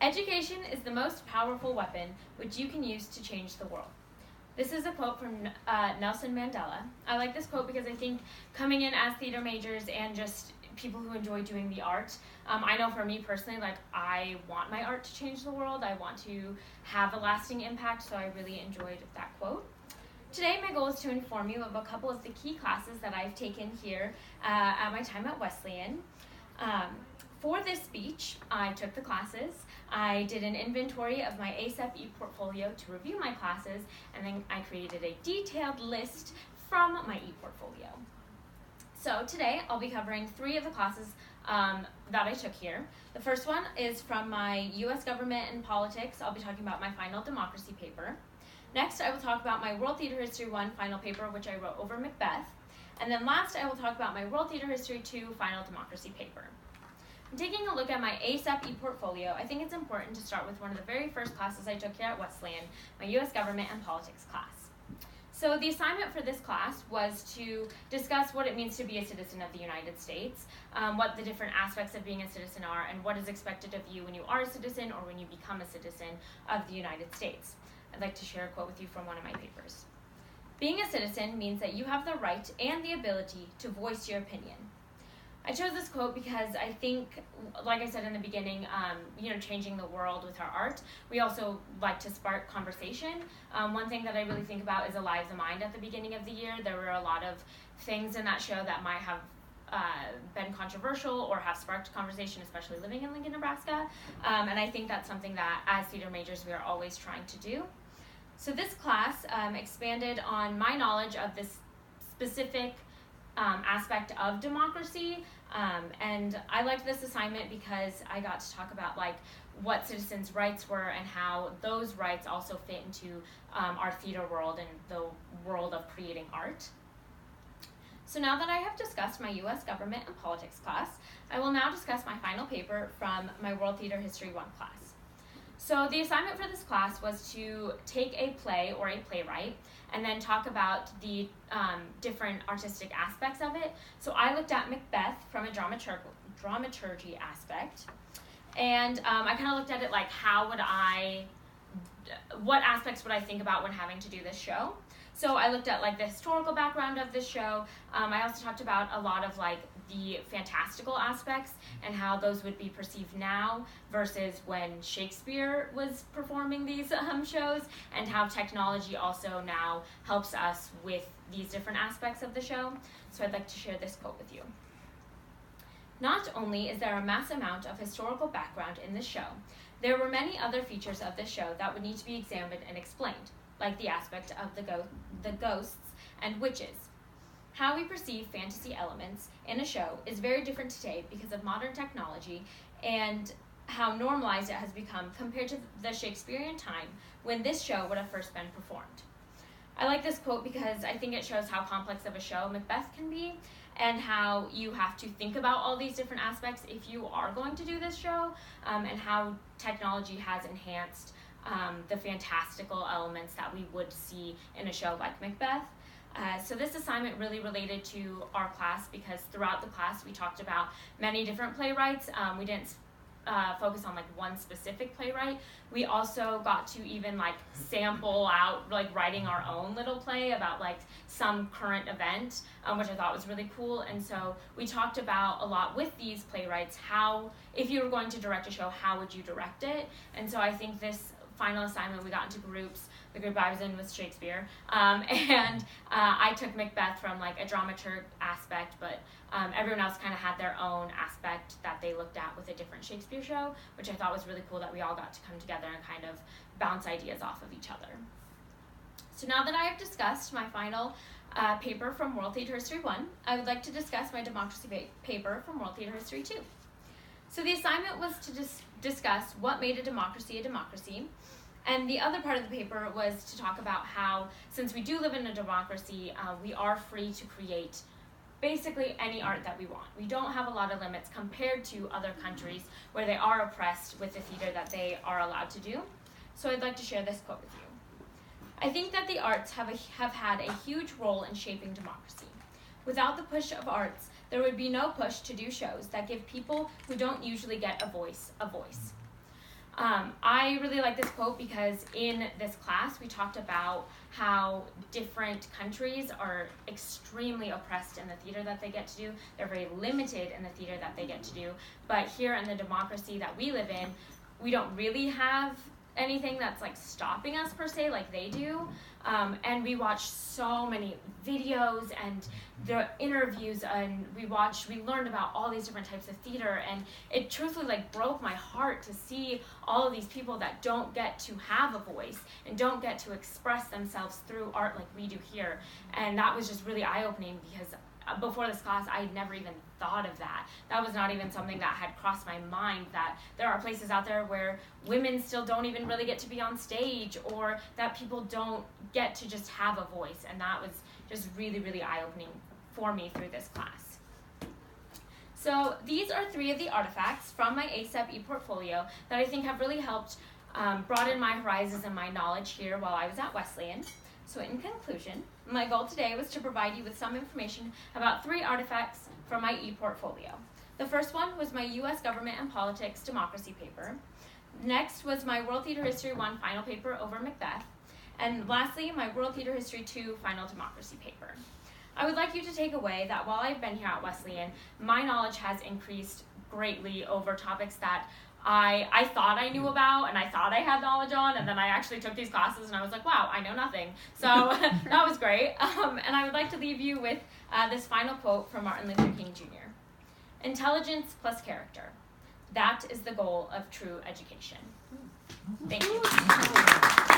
Education is the most powerful weapon which you can use to change the world. This is a quote from Nelson Mandela. I like this quote because I think coming in as theater majors and just people who enjoy doing the art, I know for me personally, like, I want my art to change the world. I want to have a lasting impact, so I really enjoyed that quote. Today, my goal is to inform you of a couple of the key classes that I've taken here at my time at Wesleyan. For this speech, I took the classes. I did an inventory of my ACeP e-portfolio to review my classes, and then I created a detailed list from my e-portfolio. So today, I'll be covering 3 of the classes that I took here. The first one is from my U.S. Government and Politics. I'll be talking about my final democracy paper. Next, I will talk about my World Theater History 1 final paper, which I wrote over Macbeth. And then last, I will talk about my World Theater History 2 final democracy paper. Taking a look at my ACeP e-portfolio, I think it's important to start with one of the very first classes I took here at Wesleyan, my U.S. Government and Politics class. So the assignment for this class was to discuss what it means to be a citizen of the United States, what the different aspects of being a citizen are, and what is expected of you when you are a citizen or when you become a citizen of the United States. I'd like to share a quote with you from one of my papers. Being a citizen means that you have the right and the ability to voice your opinion. I chose this quote because I think, like I said in the beginning, changing the world with our art. We also like to spark conversation. One thing that I really think about is Alive the Mind at the beginning of the year. There were a lot of things in that show that might have been controversial or have sparked conversation, especially living in Lincoln, Nebraska. And I think that's something that as theater majors we are always trying to do. So this class expanded on my knowledge of this specific aspect of democracy, and I liked this assignment because I got to talk about what citizens' rights were and how those rights also fit into our theater world and the world of creating art. So now that I have discussed my U.S. Government and Politics class, I will now discuss my final paper from my World Theater History 1 class. So the assignment for this class was to take a play or a playwright and then talk about the different artistic aspects of it. So I looked at Macbeth from a dramaturgy aspect, and I kind of looked at it like what aspects would I think about when having to do this show. So I looked at the historical background of this show. I also talked about a lot of the fantastical aspects and how those would be perceived now versus when Shakespeare was performing these shows, and how technology also now helps us with these different aspects of the show. So I'd like to share this quote with you. Not only is there a mass amount of historical background in this show, there were many other features of this show that would need to be examined and explained, like the aspect of the ghosts and witches. How we perceive fantasy elements in a show is very different today because of modern technology and how normalized it has become compared to the Shakespearean time when this show would have first been performed. I like this quote because I think it shows how complex of a show Macbeth can be and how you have to think about all these different aspects if you are going to do this show, and how technology has enhanced the fantastical elements that we would see in a show like Macbeth. So this assignment really related to our class because throughout the class we talked about many different playwrights. We didn't focus on one specific playwright. We also got to even sample out writing our own little play about some current event, which I thought was really cool. And so we talked about a lot with these playwrights how, if you were going to direct a show, how would you direct it? And so I think this final assignment we got into groups. The group I was in was Shakespeare, and I took Macbeth from a dramaturg aspect, but everyone else kind of had their own aspect that they looked at with a different Shakespeare show, which I thought was really cool that we all got to come together and kind of bounce ideas off of each other. So now that I have discussed my final paper from World Theater History 1, I would like to discuss my democracy paper from World Theater History 2. So the assignment was to discuss what made a democracy, and the other part of the paper was to talk about how, since we do live in a democracy, we are free to create basically any art that we want. We don't have a lot of limits compared to other countries where they are oppressed with the theater that they are allowed to do. So I'd like to share this quote with you. I think that the arts have had a huge role in shaping democracy. Without the push of arts, there would be no push to do shows that give people who don't usually get a voice a voice. I really like this quote because in this class we talked about how different countries are extremely oppressed in the theater that they get to do. They're very limited in the theater that they get to do. But here in the democracy that we live in, we don't really have anything that's like stopping us per se like they do. And we watched so many videos and the interviews, and we learned about all these different types of theater, and it truthfully like broke my heart to see all of these people that don't get to have a voice and don't get to express themselves through art like we do here. And that was just really eye-opening because before this class, I had never even thought of that. That was not even something that had crossed my mind, that there are places out there where women still don't even really get to be on stage, or that people don't get to just have a voice. And that was just really, really eye-opening for me through this class. So these are 3 of the artifacts from my ACeP e-portfolio that I think have really helped broaden my horizons and my knowledge here while I was at Wesleyan. So in conclusion, my goal today was to provide you with some information about 3 artifacts from my e-portfolio. The first one was my U.S. Government and Politics Democracy paper. Next was my World Theater History 1 final paper over Macbeth. And lastly, my World Theater History 2 final democracy paper. I would like you to take away that while I've been here at Wesleyan, my knowledge has increased greatly over topics that I thought I knew about and I thought I had knowledge on, and then I actually took these classes and I was like, wow, I know nothing. So that was great. And I would like to leave you with this final quote from Martin Luther King Jr. "Intelligence plus character. That is the goal of true education." Thank you.